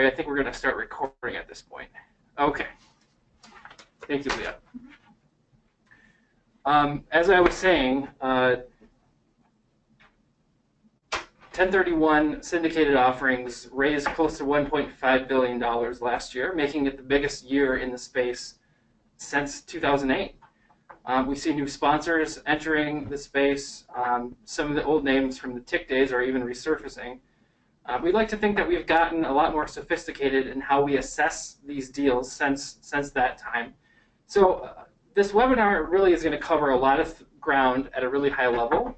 I think we're going to start recording at this point. Okay. Thank you, Leah. As I was saying, 1031 syndicated offerings raised close to $1.5 billion last year, making it the biggest year in the space since 2008. We see new sponsors entering the space. Some of the old names from the TIC days are even resurfacing. We'd like to think that we've gotten a lot more sophisticated in how we assess these deals since that time. So this webinar really is going to cover a lot of ground at a really high level.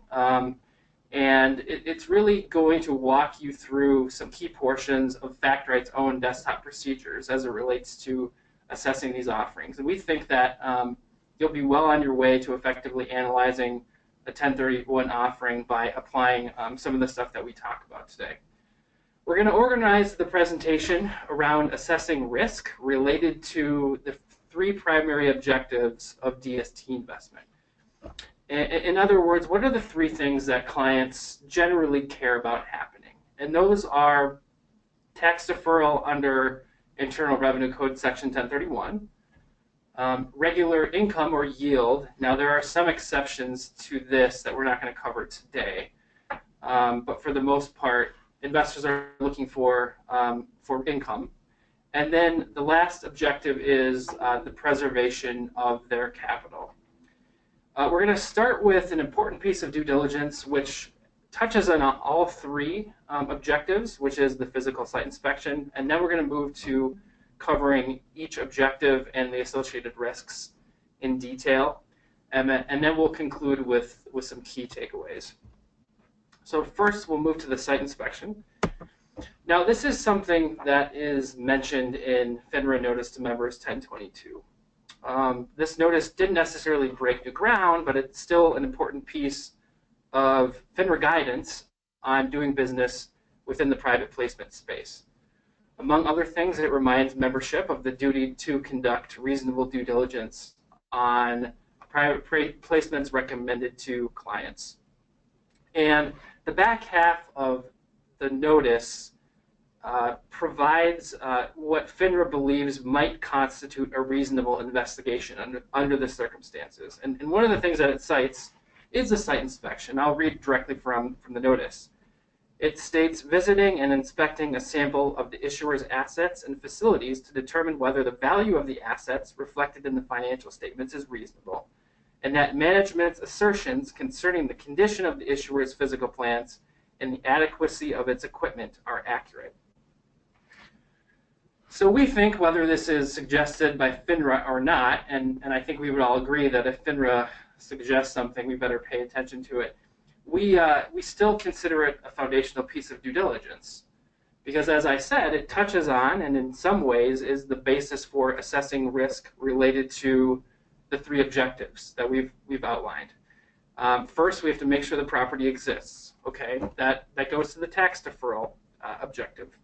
And it's really going to walk you through some key portions of Factrite's own desktop procedures as it relates to assessing these offerings. And we think that you'll be well on your way to effectively analyzing a 1031 offering by applying some of the stuff that we talk about today. We're going to organize the presentation around assessing risk related to the three primary objectives of DST investment. In other words, what are the three things that clients generally care about happening? And those are tax deferral under Internal Revenue Code Section 1031, regular income or yield. Now, there are some exceptions to this that we're not going to cover today, but for the most part, investors are looking for income. And then the last objective is the preservation of their capital. We're going to start with an important piece of due diligence which touches on all three objectives, which is the physical site inspection, and then we're going to move to covering each objective and the associated risks in detail, and then we'll conclude with some key takeaways. So first, we'll move to the site inspection. Now, this is something that is mentioned in FINRA Notice to Members 1022. This notice didn't necessarily break new ground, but it's still an important piece of FINRA guidance on doing business within the private placement space. Among other things, it reminds membership of the duty to conduct reasonable due diligence on private placements recommended to clients. And the back half of the notice provides what FINRA believes might constitute a reasonable investigation under the circumstances. And one of the things that it cites is the site inspection. I'll read directly from the notice. It states, visiting and inspecting a sample of the issuer's assets and facilities to determine whether the value of the assets reflected in the financial statements is reasonable, and that management's assertions concerning the condition of the issuer's physical plants and the adequacy of its equipment are accurate. So we think, whether this is suggested by FINRA or not, and I think we would all agree that if FINRA suggests something, we better pay attention to it, we still consider it a foundational piece of due diligence. Because as I said, it touches on, and in some ways is the basis for assessing risk related to the three objectives that we've outlined. First, we have to make sure the property exists. Okay, that goes to the tax deferral objective.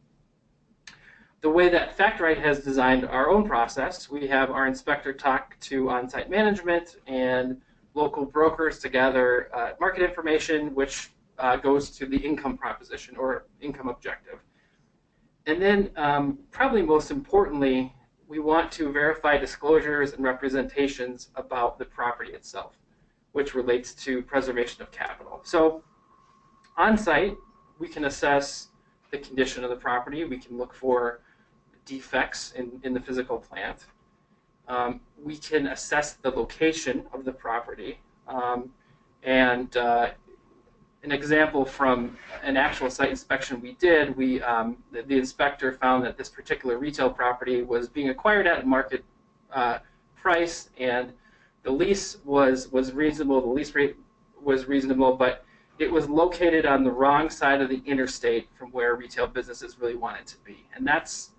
The way that Factrite has designed our own process, we have our inspector talk to on-site management and local brokers to gather market information, which goes to the income proposition or income objective. And then, probably most importantly, we want to verify disclosures and representations about the property itself, which relates to preservation of capital. So on-site, we can assess the condition of the property. We can look for defects in the physical plant. We can assess the location of the property. And an example from an actual site inspection we did, the inspector found that this particular retail property was being acquired at market price, and the lease was reasonable, the lease rate was reasonable, but it was located on the wrong side of the interstate from where retail businesses really want it to be. And that's,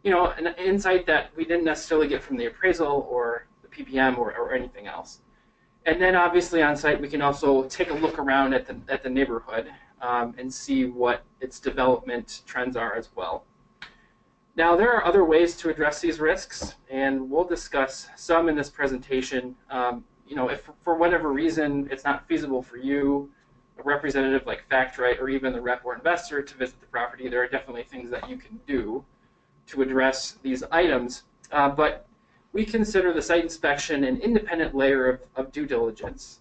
you know, an insight that we didn't necessarily get from the appraisal or the PPM or anything else. And then obviously on site we can also take a look around at the neighborhood and see what its development trends are as well. Now, there are other ways to address these risks, and we'll discuss some in this presentation. You know, if for whatever reason it's not feasible for you, a representative like Factrite, or even the rep or investor to visit the property, there are definitely things that you can do. to address these items, but we consider the site inspection an independent layer of due diligence.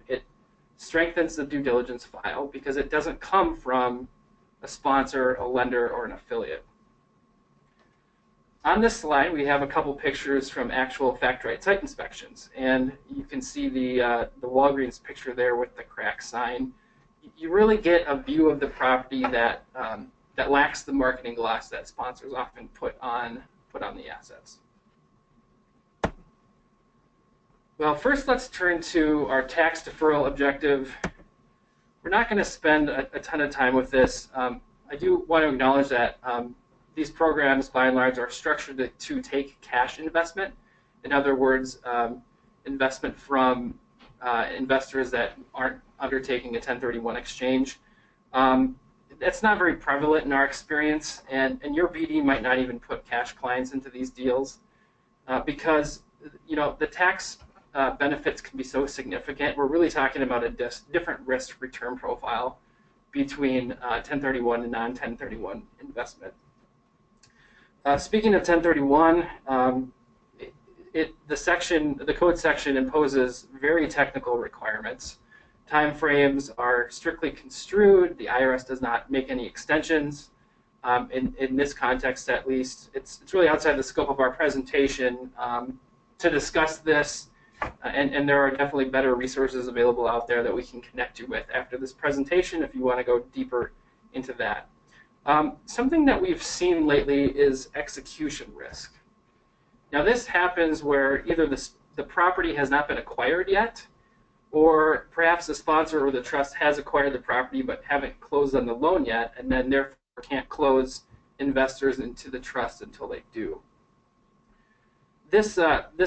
It strengthens the due diligence file because it doesn't come from a sponsor, a lender, or an affiliate. On this slide, we have a couple pictures from actual fact-right site inspections, and you can see the Walgreens picture there with the crack sign. You really get a view of the property that that lacks the marketing gloss that sponsors often put on the assets. Well, first let's turn to our tax deferral objective. We're not going to spend a ton of time with this. I do want to acknowledge that these programs, by and large, are structured to take cash investment. In other words, investment from investors that aren't undertaking a 1031 exchange. That's not very prevalent in our experience, and your BD might not even put cash clients into these deals because the tax benefits can be so significant. We're really talking about a different risk return profile between 1031 and non-1031 investment. Speaking of 1031, the code section imposes very technical requirements. Time frames are strictly construed. The IRS does not make any extensions. In this context, at least, it's really outside the scope of our presentation to discuss this. And there are definitely better resources available out there that we can connect you with after this presentation if you want to go deeper into that. Something that we've seen lately is execution risk. Now this happens where either the property has not been acquired yet, or perhaps the sponsor or the trust has acquired the property but haven't closed on the loan yet, and then therefore can't close investors into the trust until they do. This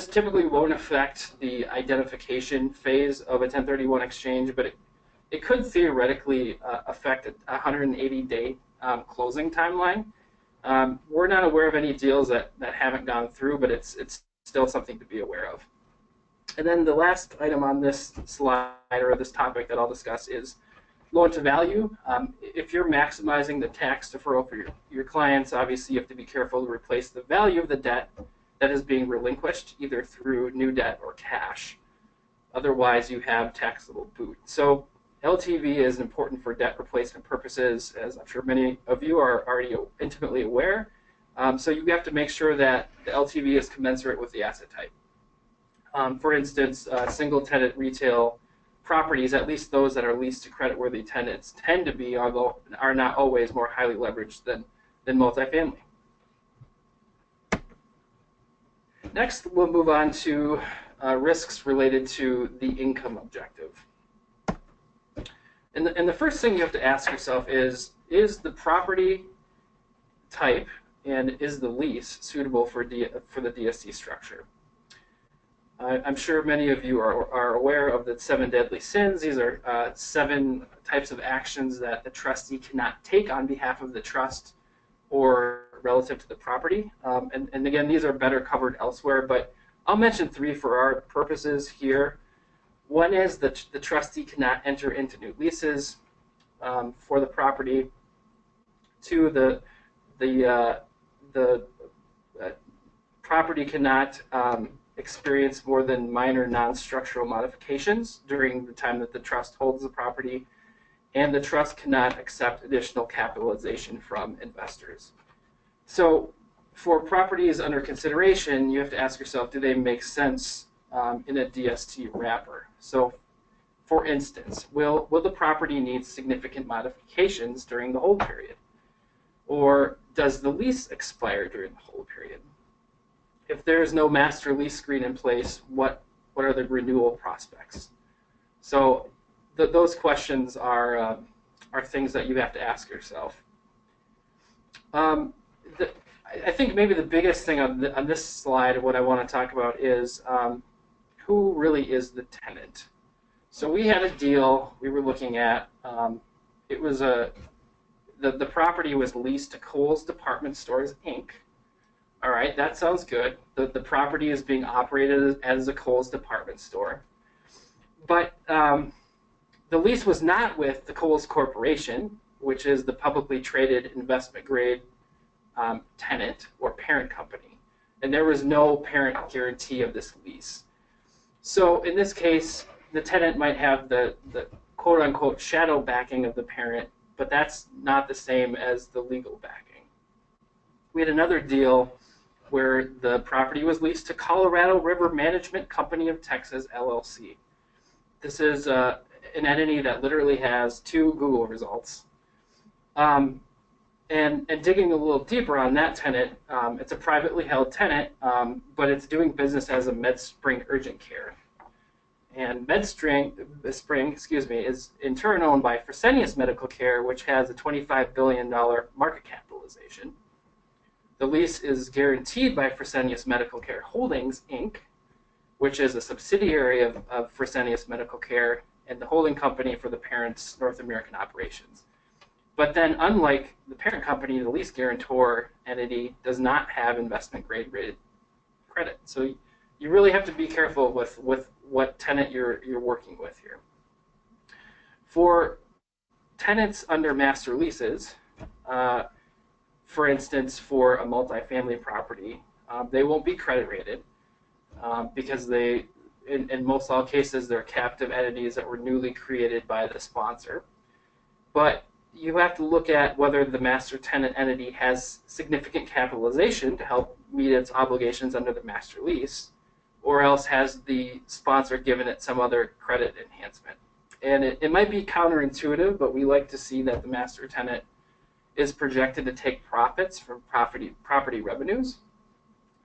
typically won't affect the identification phase of a 1031 exchange, but it could theoretically affect a 180-day closing timeline. We're not aware of any deals that haven't gone through, but it's still something to be aware of. And then the last item on this slide, or this topic that I'll discuss, is loan to value. If you're maximizing the tax deferral for your clients, obviously you have to be careful to replace the value of the debt that is being relinquished either through new debt or cash. Otherwise, you have taxable boot. So LTV is important for debt replacement purposes, as I'm sure many of you are already intimately aware. So you have to make sure that the LTV is commensurate with the asset type. For instance, single-tenant retail properties, at least those that are leased to creditworthy tenants, tend to be, although are not always, more highly leveraged than multifamily. Next, we'll move on to risks related to the income objective. And the first thing you have to ask yourself is the property type and is the lease suitable for the DST structure? I'm sure many of you are aware of the 7 deadly sins. These are 7 types of actions that the trustee cannot take on behalf of the trust or relative to the property. And again, these are better covered elsewhere, but I'll mention 3 for our purposes here. One is that the trustee cannot enter into new leases for the property. 2, the property cannot experience more than minor non-structural modifications during the time that the trust holds the property, and the trust cannot accept additional capitalization from investors. So for properties under consideration, you have to ask yourself, do they make sense in a DST wrapper? So for instance, will the property need significant modifications during the hold period? Or does the lease expire during the hold period? If there is no master lease screen in place, what are the renewal prospects? So those questions are things that you have to ask yourself. I think maybe the biggest thing on this slide, what I want to talk about is who really is the tenant. So we had a deal we were looking at. It was the property was leased to Kohl's Department Stores, Inc. All right, that sounds good. The property is being operated as a Kohl's department store. But the lease was not with the Kohl's Corporation, which is the publicly traded investment grade tenant or parent company, and there was no parent guarantee of this lease. So in this case, the tenant might have the quote-unquote shadow backing of the parent, but that's not the same as the legal backing. We had another deal where the property was leased to Colorado River Management Company of Texas, LLC. This is an entity that literally has 2 Google results. And digging a little deeper on that tenant, it's a privately held tenant, but it's doing business as a MedSpring Urgent Care. And MedSpring, is in turn owned by Fresenius Medical Care, which has a $25 billion market capitalization. The lease is guaranteed by Fresenius Medical Care Holdings, Inc., which is a subsidiary of Fresenius Medical Care and the holding company for the parent's North American operations. But then, unlike the parent company, the lease guarantor entity does not have investment grade rated credit. So you really have to be careful with what tenant you're working with here. For tenants under master leases, for instance, for a multifamily property, they won't be credit rated because in most all cases, they're captive entities that were newly created by the sponsor. But you have to look at whether the master tenant entity has significant capitalization to help meet its obligations under the master lease, or else has the sponsor given it some other credit enhancement. And it might be counterintuitive, but we like to see that the master tenant is projected to take profits from property revenues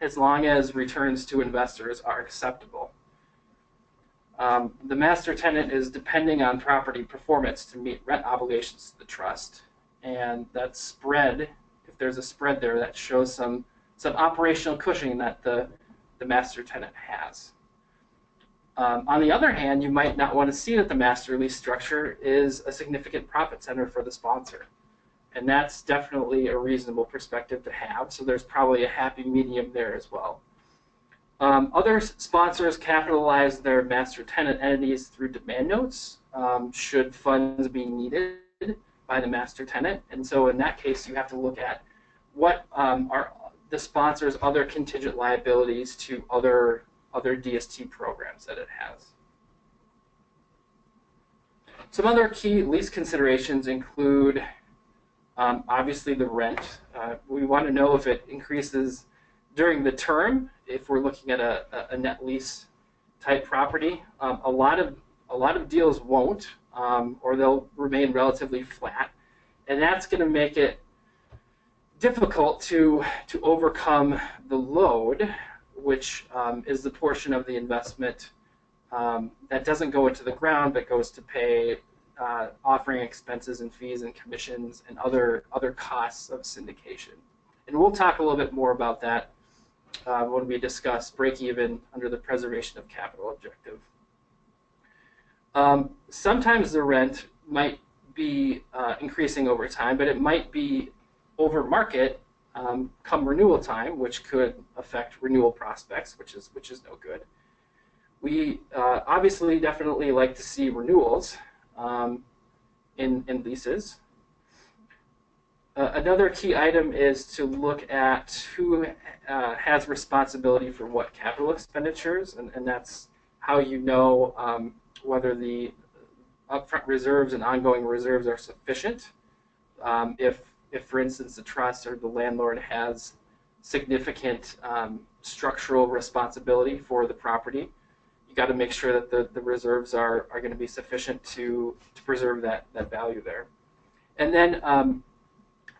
as long as returns to investors are acceptable. The master tenant is depending on property performance to meet rent obligations to the trust. And that spread, if there's a spread there, that shows some operational cushioning that the master tenant has. On the other hand, you might not want to see that the master lease structure is a significant profit center for the sponsor. And that's definitely a reasonable perspective to have, so there's probably a happy medium there as well. Other sponsors capitalize their master tenant entities through demand notes should funds be needed by the master tenant. And so in that case, you have to look at what are the sponsor's other contingent liabilities to other DST programs that it has. Some other key lease considerations include obviously the rent. We want to know if it increases during the term, if we're looking at a net lease type property. A lot of deals won't, or they'll remain relatively flat, and that's going to make it difficult to overcome the load, which is the portion of the investment that doesn't go into the ground but goes to pay offering expenses and fees and commissions and other costs of syndication. And we'll talk a little bit more about that when we discuss break-even under the preservation of capital objective. Sometimes the rent might be increasing over time, but it might be over market come renewal time, which could affect renewal prospects, which is no good. We obviously definitely like to see renewals in leases. Another key item is to look at who has responsibility for what capital expenditures, and that's how you know whether the upfront reserves and ongoing reserves are sufficient. If, for instance, the trust or the landlord has significant structural responsibility for the property, you got to make sure that the reserves are going to be sufficient to preserve that value there. And then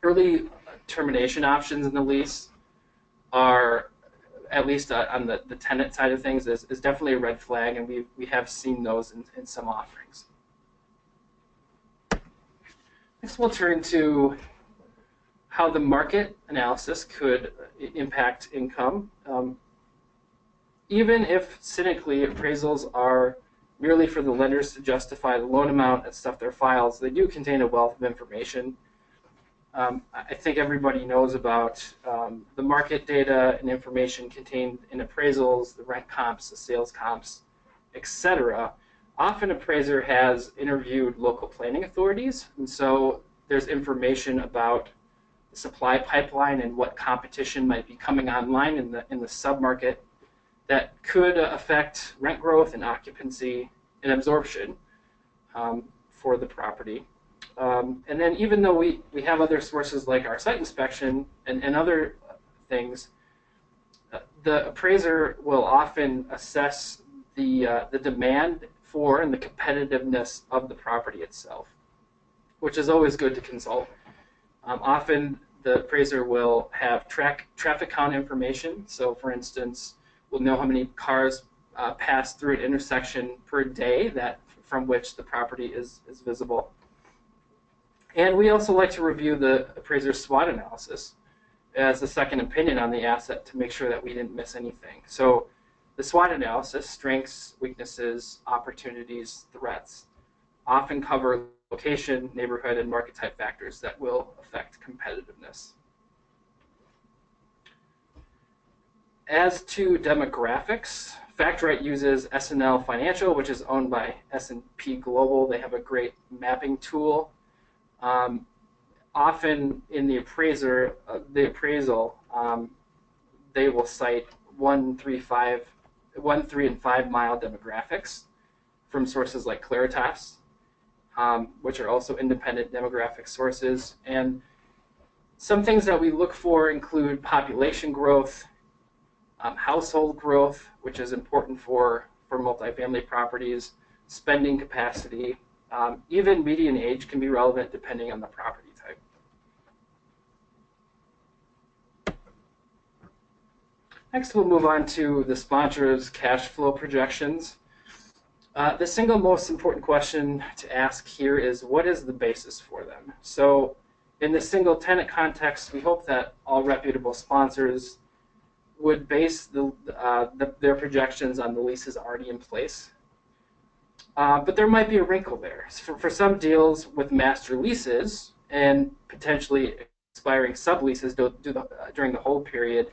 early termination options in the lease are, at least on the tenant side of things, is definitely a red flag, and we have seen those in some offerings. Next, we'll turn to how the market analysis could impact income. Even if cynically appraisals are merely for the lenders to justify the loan amount and stuff their files, they do contain a wealth of information. I think everybody knows about the market data and information contained in appraisals, the rent comps, the sales comps, etc. Often appraiser has interviewed local planning authorities, and so there's information about supply pipeline and what competition might be coming online in the submarket that could affect rent growth and occupancy and absorption for the property. And then even though we have other sources like our site inspection and other things, the appraiser will often assess the demand for and the competitiveness of the property itself, which is always good to consult. Often the appraiser will have traffic count information. So for instance, we'll know how many cars pass through an intersection per day from which the property is visible. And we also like to review the appraiser's SWOT analysis as a second opinion on the asset to make sure that we didn't miss anything. So the SWOT analysis, strengths, weaknesses, opportunities, threats, often cover location, neighborhood, and market type factors that will affect competitiveness. As to demographics, FactRight uses S&L Financial, which is owned by S&P Global. They have a great mapping tool. Often in the appraisal, they will cite 1, 3, and 5 mile demographics from sources like Claritas, which are also independent demographic sources. And some things that we look for include population growth, household growth, which is important for multifamily properties, spending capacity, even median age can be relevant depending on the property type. Next, we'll move on to the sponsor's cash flow projections. The single most important question to ask here is, what is the basis for them? So in the single tenant context, we hope that all reputable sponsors would base their projections on the leases already in place. But there might be a wrinkle there. For some deals with master leases and potentially expiring subleases during the hold period,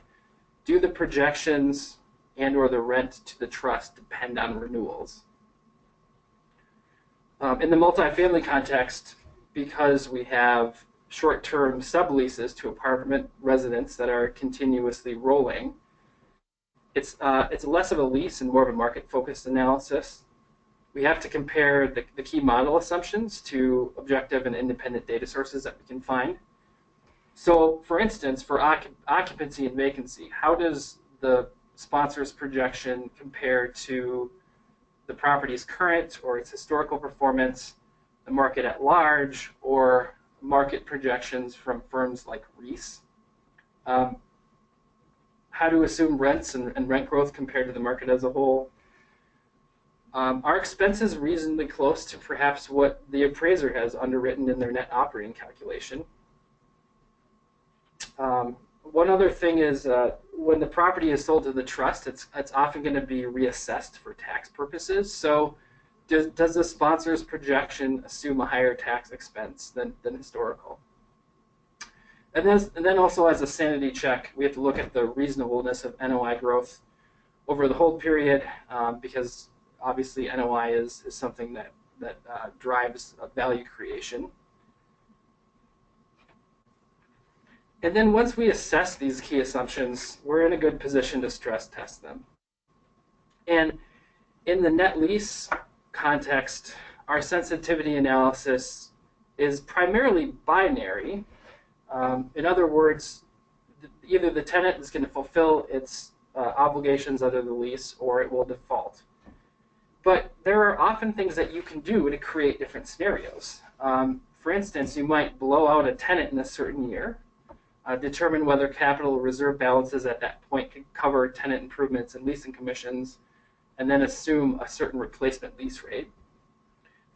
do the projections and or the rent to the trust depend on renewals? In the multifamily context, because we have short-term subleases to apartment residents that are continuously rolling, it's less of a lease and more of a market-focused analysis. We have to compare the key model assumptions to objective and independent data sources that we can find. So, for instance, for occupancy and vacancy, how does the sponsor's projection compare to the property's current or its historical performance, the market at large, or market projections from firms like Reese? How to assume rents and rent growth compared to the market as a whole? Are expenses reasonably close to perhaps what the appraiser has underwritten in their net operating calculation? One other thing is when the property is sold to the trust, it's often going to be reassessed for tax purposes. So does the sponsor's projection assume a higher tax expense than historical? And then also as a sanity check, we have to look at the reasonableness of NOI growth over the hold period, because obviously NOI is something that drives value creation. And then once we assess these key assumptions, we're in a good position to stress test them. And in the net lease context, our sensitivity analysis is primarily binary. In other words, either the tenant is going to fulfill its obligations under the lease or it will default. But there are often things that you can do to create different scenarios. For instance, you might blow out a tenant in a certain year, determine whether capital reserve balances at that point can cover tenant improvements and leasing commissions, and then assume a certain replacement lease rate.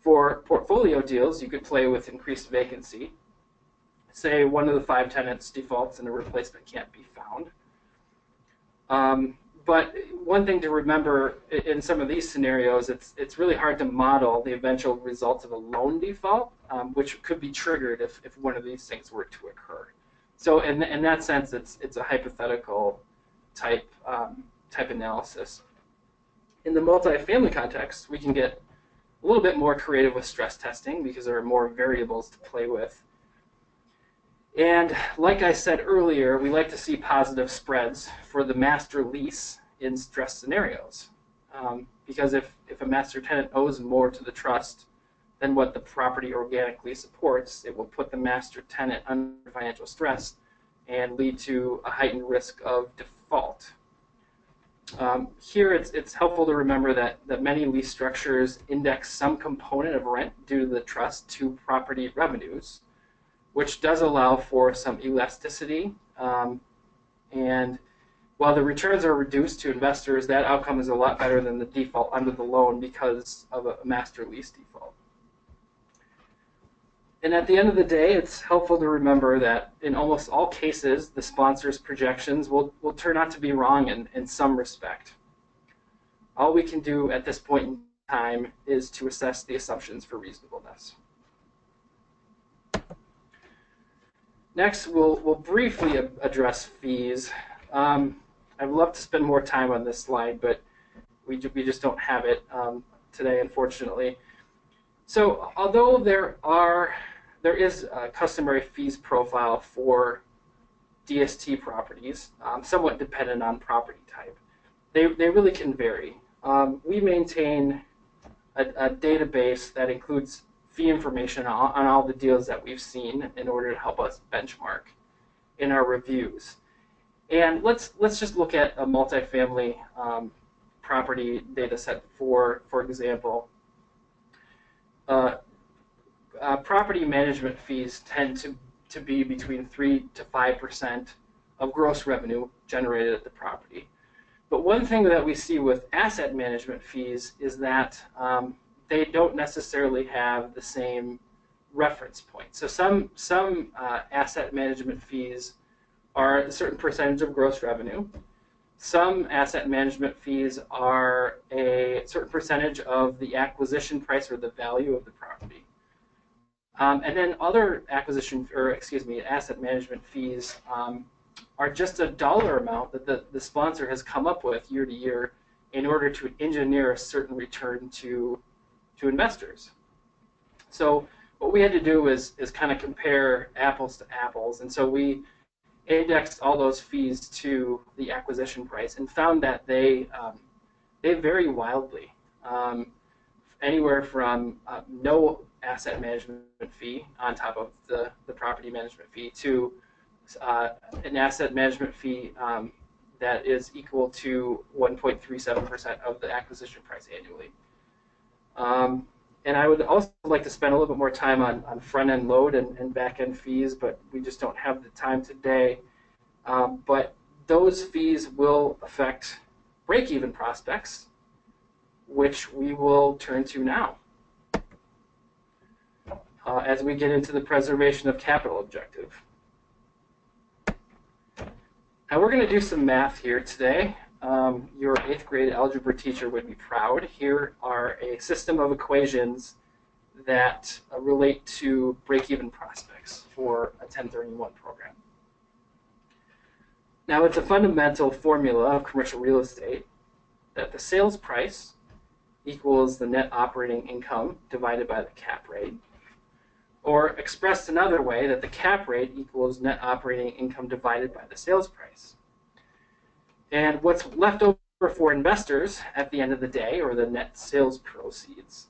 For portfolio deals, you could play with increased vacancy. Say one of the 5 tenants defaults and a replacement can't be found. But one thing to remember in some of these scenarios, it's really hard to model the eventual results of a loan default, which could be triggered if one of these things were to occur. So in that sense, it's a hypothetical type analysis. In the multifamily context, we can get a little bit more creative with stress testing because there are more variables to play with. And like I said earlier, we like to see positive spreads for the master lease in stress scenarios. Because if a master tenant owes more to the trust than what the property organically supports, it will put the master tenant under financial stress and lead to a heightened risk of default. Here it's helpful to remember that many lease structures index some component of rent due to the trust to property revenues, which does allow for some elasticity. And while the returns are reduced to investors, that outcome is a lot better than the default under the loan because of a master lease default. And at the end of the day, it's helpful to remember that in almost all cases, the sponsor's projections will turn out to be wrong in some respect. All we can do at this point in time is to assess the assumptions for reasonableness. Next, we'll briefly address fees. I'd love to spend more time on this slide, but we just don't have it today, unfortunately. So although there is a customary fees profile for DST properties, somewhat dependent on property type, they really can vary. We maintain a database that includes fee information on all the deals that we've seen in order to help us benchmark in our reviews. And let's just look at a multifamily property data set for example. Property management fees tend to be between 3 to 5% of gross revenue generated at the property. But one thing that we see with asset management fees is that they don't necessarily have the same reference point. So some asset management fees are a certain percentage of gross revenue. Some asset management fees are a certain percentage of the acquisition price or the value of the property. And then other asset management fees are just a dollar amount that the sponsor has come up with year to year in order to engineer a certain return to investors. So what we had to do is kind of compare apples to apples, and so we indexed all those fees to the acquisition price and found that they vary wildly, anywhere from no asset management fee on top of the property management fee to an asset management fee that is equal to 1.37% of the acquisition price annually. And I would also like to spend a little bit more time on front-end load and back-end fees, but we just don't have the time today. But those fees will affect break-even prospects, which we will turn to now as we get into the preservation of capital objective. Now we're going to do some math here today. Your 8th grade algebra teacher would be proud. Here are a system of equations that relate to break-even prospects for a 1031 program. Now it's a fundamental formula of commercial real estate that the sales price equals the net operating income divided by the cap rate, or expressed another way, that the cap rate equals net operating income divided by the sales price. And what's left over for investors at the end of the day, or the net sales proceeds,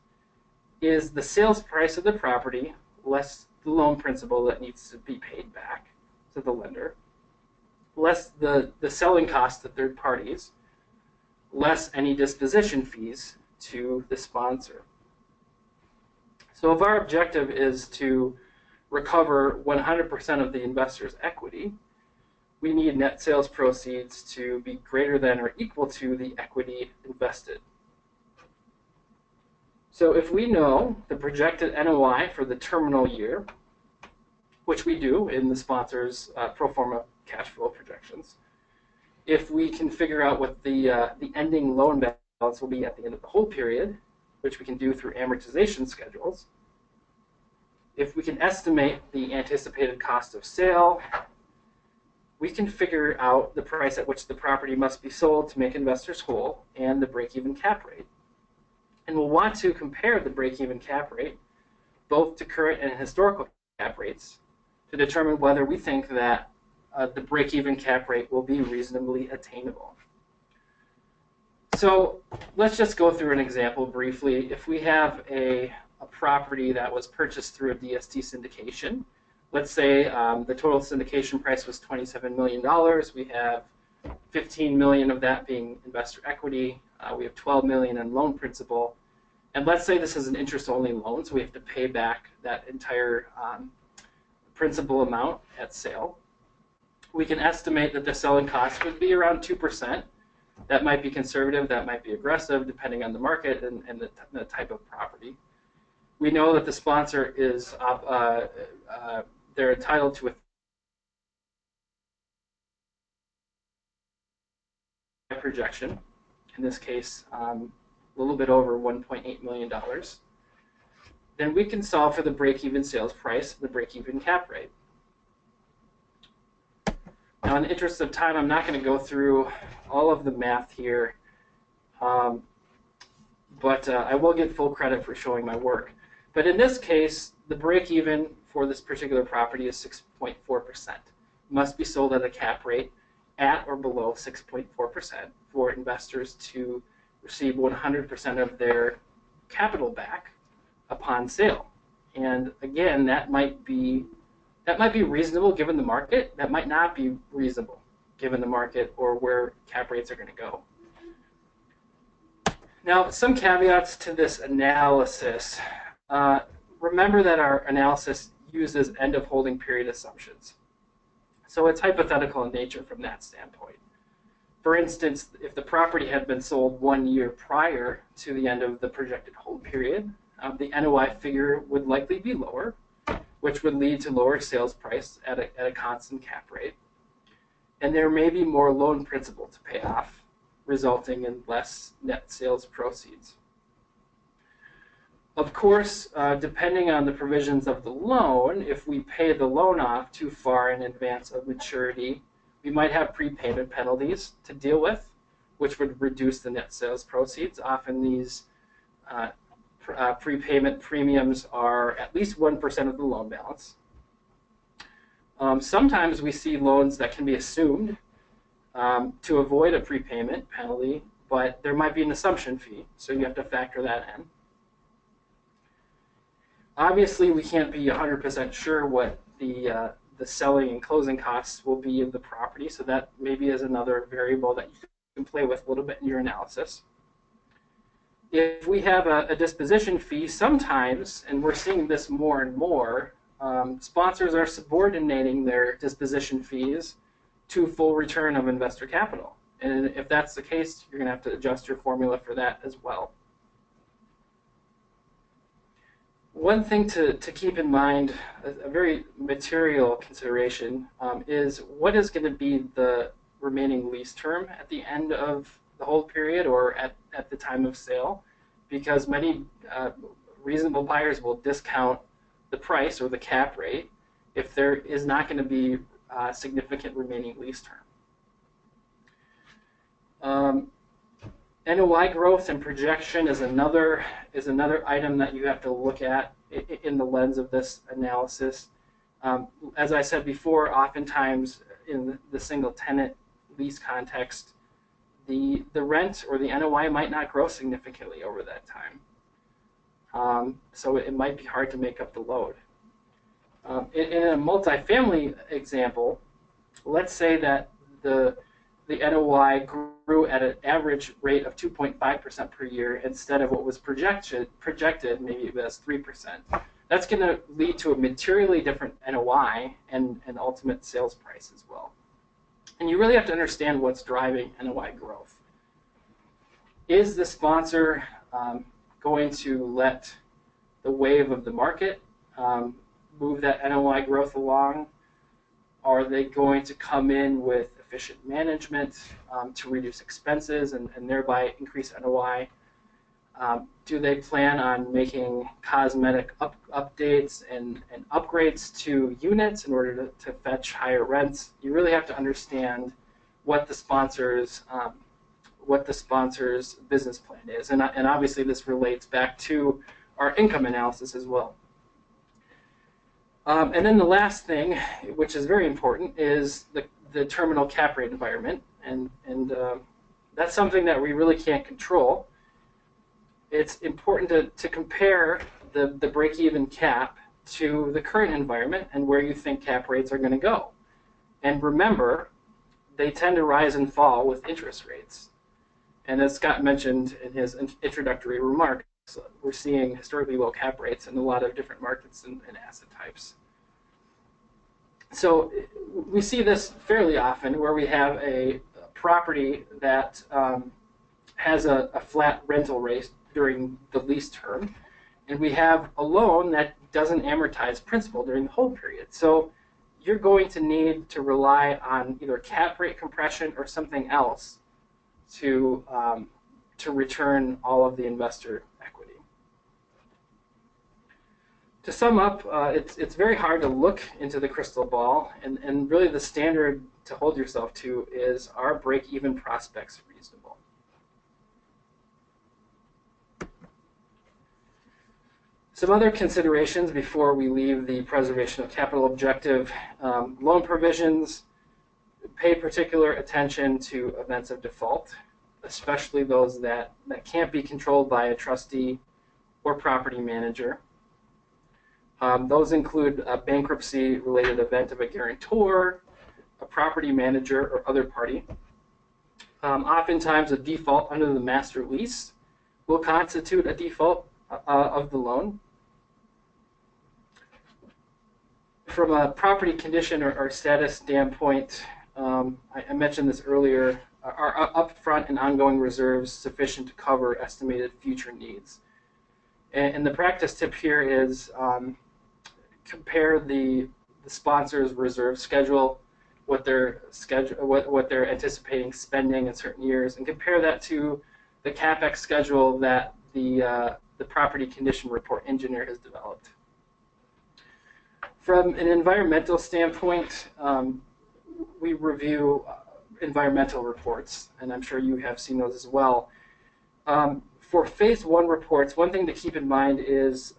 is the sales price of the property less the loan principal that needs to be paid back to the lender, less the selling cost to third parties, less any disposition fees to the sponsor. So if our objective is to recover 100% of the investor's equity, we need net sales proceeds to be greater than or equal to the equity invested. So if we know the projected NOI for the terminal year, which we do in the sponsor's pro forma cash flow projections, if we can figure out what the ending loan balance will be at the end of the whole period, which we can do through amortization schedules, if we can estimate the anticipated cost of sale, we can figure out the price at which the property must be sold to make investors whole and the break-even cap rate. And we'll want to compare the break-even cap rate both to current and historical cap rates to determine whether we think that the break-even cap rate will be reasonably attainable. So let's just go through an example briefly. If we have a property that was purchased through a DST syndication, let's say the total syndication price was $27 million. We have $15 million of that being investor equity. We have $12 million in loan principal. And let's say this is an interest-only loan, so we have to pay back that entire principal amount at sale. We can estimate that the selling cost would be around 2%. That might be conservative, that might be aggressive, depending on the market and the type of property. We know that the sponsor is, they're entitled to a projection, in this case, a little bit over $1.8 million. Then we can solve for the break-even sales price, the break-even cap rate. Now, in the interest of time, I'm not going to go through all of the math here, but I will get full credit for showing my work. But in this case, the break-even for this particular property is 6.4%. Must be sold at a cap rate at or below 6.4% for investors to receive 100% of their capital back upon sale. And again, that might be reasonable given the market. That might not be reasonable given the market or where cap rates are going to go. Now, some caveats to this analysis. Remember that our analysis uses end of holding period assumptions. So it's hypothetical in nature from that standpoint. For instance, if the property had been sold 1 year prior to the end of the projected hold period, the NOI figure would likely be lower, which would lead to lower sales price at a constant cap rate. And there may be more loan principal to pay off, resulting in less net sales proceeds. Of course, depending on the provisions of the loan, if we pay the loan off too far in advance of maturity, we might have prepayment penalties to deal with, which would reduce the net sales proceeds. Often these prepayment premiums are at least 1% of the loan balance. Sometimes we see loans that can be assumed to avoid a prepayment penalty, but there might be an assumption fee, so you have to factor that in. Obviously, we can't be 100% sure what the selling and closing costs will be of the property, so that maybe is another variable that you can play with a little bit in your analysis. If we have a disposition fee, sometimes, and we're seeing this more and more, sponsors are subordinating their disposition fees to full return of investor capital. And if that's the case, you're going to have to adjust your formula for that as well. One thing to keep in mind, a very material consideration, is what is going to be the remaining lease term at the end of the hold period or at the time of sale, because many reasonable buyers will discount the price or the cap rate if there is not going to be significant remaining lease term. NOI growth and projection is another item that you have to look at in the lens of this analysis. As I said before, oftentimes in the single tenant lease context, the rent or the NOI might not grow significantly over that time. So it might be hard to make up the load. In a multifamily example, let's say that the NOI grew at an average rate of 2.5% per year instead of what was projected, maybe it was 3%. That's going to lead to a materially different NOI and ultimate sales price as well. And you really have to understand what's driving NOI growth. Is the sponsor going to let the wave of the market move that NOI growth along? Are they going to come in with efficient management to reduce expenses and thereby increase NOI? Do they plan on making cosmetic updates and upgrades to units in order to fetch higher rents? You really have to understand what the sponsor's business plan is, and obviously this relates back to our income analysis as well. And then the last thing, which is very important, is the terminal cap rate environment, and that's something that we really can't control. It's important to compare the break-even cap to the current environment and where you think cap rates are going to go. And remember, they tend to rise and fall with interest rates. And as Scott mentioned in his introductory remarks, we're seeing historically low cap rates in a lot of different markets and asset types. So we see this fairly often where we have a property that has a flat rental rate during the lease term, and we have a loan that doesn't amortize principal during the hold period. So you're going to need to rely on either cap rate compression or something else to return all of the investor equity. To sum up, it's very hard to look into the crystal ball, and really the standard to hold yourself to is, are break-even prospects reasonable? Some other considerations before we leave the preservation of capital objective: loan provisions. Pay particular attention to events of default, especially those that can't be controlled by a trustee or property manager. Those include a bankruptcy-related event of a guarantor, a property manager, or other party. Oftentimes, a default under the master lease will constitute a default of the loan. From a property condition or status standpoint, I mentioned this earlier, are upfront and ongoing reserves sufficient to cover estimated future needs? And the practice tip here is compare the sponsor's reserve schedule, what they're anticipating spending in certain years, and compare that to the CapEx schedule that the property condition report engineer has developed. From an environmental standpoint, we review environmental reports, and I'm sure you have seen those as well. For phase one reports, one thing to keep in mind is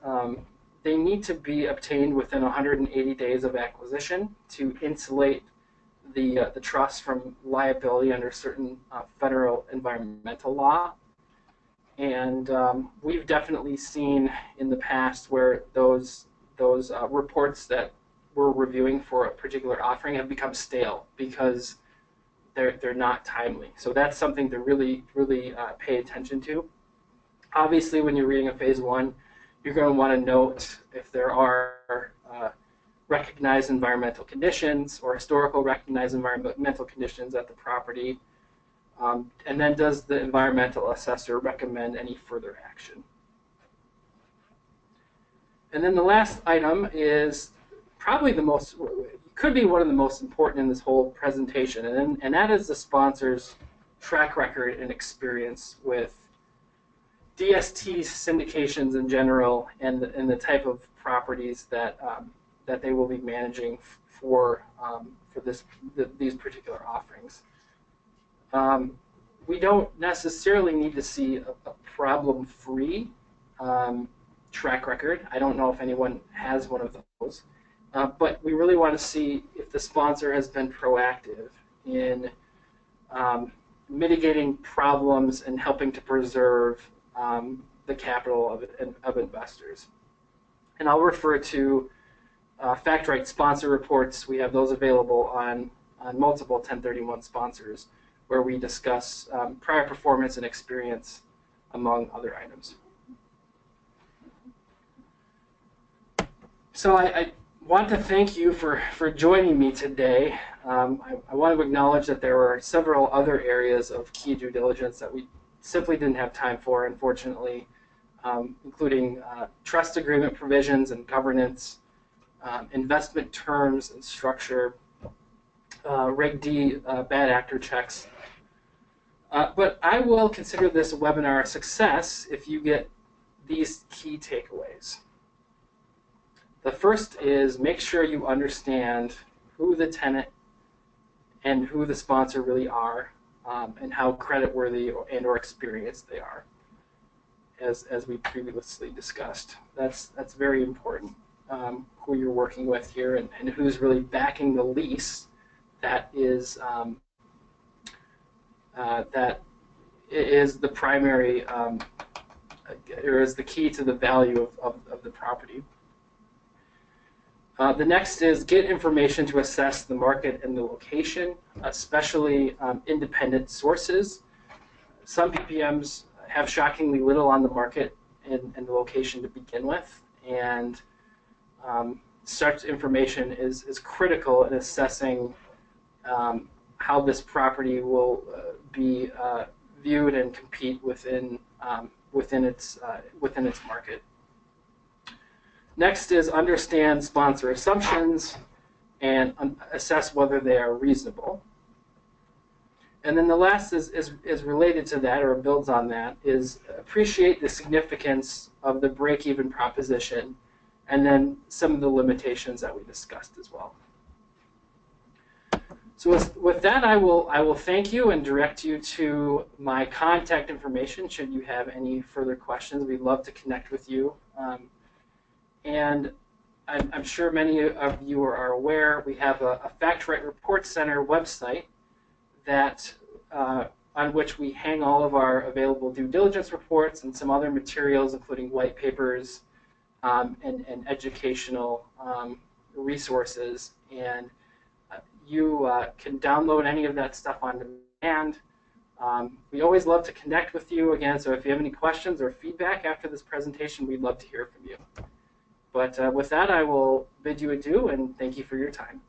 they need to be obtained within 180 days of acquisition to insulate the trust from liability under certain federal environmental law. And we've definitely seen in the past where those reports that we're reviewing for a particular offering have become stale because they're not timely. So that's something to really pay attention to. Obviously, when you're reading a phase one, you're going to want to note if there are recognized environmental conditions or historical recognized environmental conditions at the property. And then does the environmental assessor recommend any further action? And then the last item is probably could be one of the most important in this whole presentation, and that is the sponsor's track record and experience with DST's syndications in general, and the type of properties that they will be managing for these particular offerings. We don't necessarily need to see a problem-free track record. I don't know if anyone has one of those, but we really want to see if the sponsor has been proactive in mitigating problems and helping to preserve the capital of investors. And I'll refer to FactRight sponsor reports. We have those available on multiple 1031 sponsors, where we discuss prior performance and experience, among other items. So I want to thank you for joining me today. I want to acknowledge that there were several other areas of key due diligence that we simply didn't have time for, unfortunately, including trust agreement provisions and governance, investment terms and structure, Reg D bad actor checks. But I will consider this webinar a success if you get these key takeaways. The first is, make sure you understand who the tenant and who the sponsor really are, and how creditworthy and or experienced they are, as we previously discussed. That's very important. who you're working with here and who's really backing the lease that is the primary or is the key to the value of the property. The next is get information to assess the market and the location, especially independent sources. Some PPMs have shockingly little on the market and the location to begin with, and such information is critical in assessing how this property will be viewed and compete within its market. Next is understand sponsor assumptions and assess whether they are reasonable. And then the last is related to that, or builds on that, is appreciate the significance of the break-even proposition, and then some of the limitations that we discussed as well. So with that, I will thank you and direct you to my contact information should you have any further questions. We'd love to connect with you. And I'm sure many of you are aware, we have a Fact-Right Report Center website that on which we hang all of our available due diligence reports and some other materials, including white papers and educational resources. And you can download any of that stuff on demand. We always love to connect with you again, so if you have any questions or feedback after this presentation, we'd love to hear from you. But with that, I will bid you adieu, and thank you for your time.